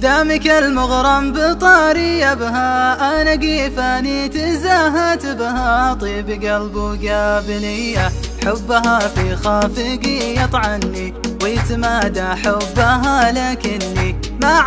دامك المغرم بطاري بها، أنا قيفاني تزاهت بها. طيب قلب وقابلية حبها في خافقي يطعني ويتمادى حبها، لكني ما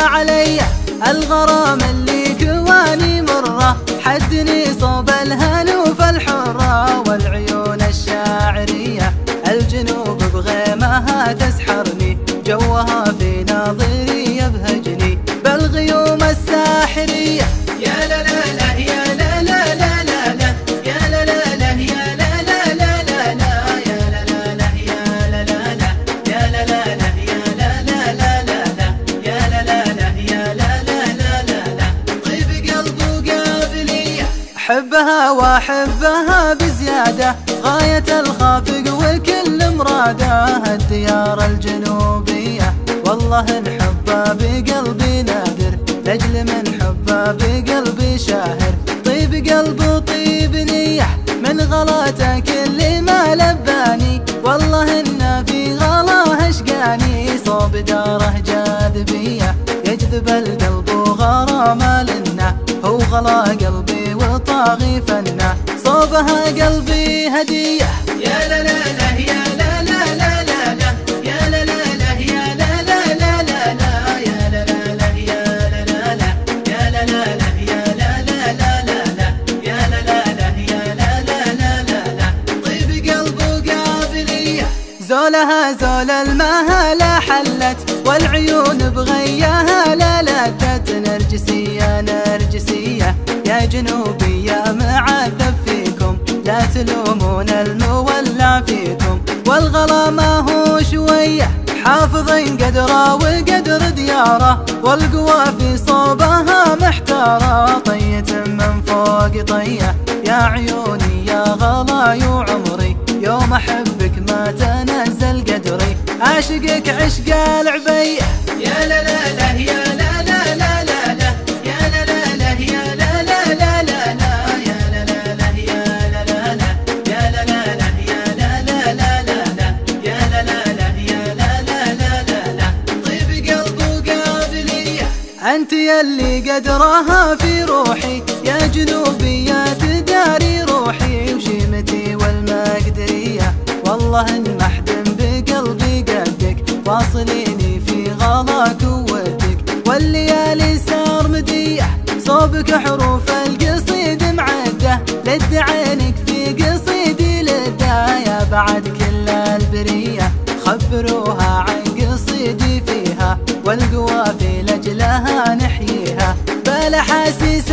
عليه الغرام اللي كواني مرة. حدني صوب الهنوف الحرة والعيون الشاعرية، الجنوب بغيمها تسحرني، جوها في ناظري يبهجني بالغيوم الساحرية. يا لا لا لا يا لا لا لا لا لا يا لا لا لا يا لا لا لا لا لا يا لا لا لا يا لا لا لا يا لا لا لا يا لا لا لا لا لا يا لا لا لا يا لا لا لا لا لا. طيب قلب وقابلية أحبها وأحبها بزيادة، غاية الخافق وكل مراده. الديار الجنوبية والله الحب بقلبي نادر، لأجل من حبه بقلبي شاهر. طيب قلب طيب نية من غلاته كل ما لباني، والله إن في غلاه اشقاني. صوب داره جاذبية يجذب القلب وغرامه لنا، هو غلا قلبي وطاغي فنه، صوبها قلبي هدية. يا لا لا لا يا لا لا لا لا لا يا لا لا لا يا لا لا لا لا لا يا لا لا لا يا لا لا لا يا لا لا لا يا لا لا لا لا لا يا لا لا لا يا لا لا لا لا لا. طيب قلب وقابلية زولها زول المهلا حلت، والعيون بغيها لا لدت. نرجسية نرجسية يا جنوبية معذب فيكم، لا تلومون المولع فيكم. والغلا ما هو شوية حافظين قدره وقدر دياره، والقوى في صوبها محتارة. طية من فوق طية يا عيوني يا غلاي وعمري، يوم أحبك ما تنزل قدري، أعشقك عشق العبية. يا لا لا لا يا لا لا لا لا لا يا لا لا لا يا لا لا لا لا لا يا لا لا لا يا لا لا لا يا لا لا لا يا لا لا لا لا لا يا لا لا لا يا لا لا لا لا لا. طيب قلب وقابلية أنت يلي قدرها في روحي، يا جنوبية تداري روحي وشيمتي والمقدرية. والله إن محدم بقلبي قدك، واصليني في غلاك وودك، والليالي سرمدية صوبك حروف القصيد معدة، لد عينك في قصيدي لده. يا بعد كل البرية خبروها عن قصيدي فيها، والقوافي لأجلها نحييها، بلا حاسيس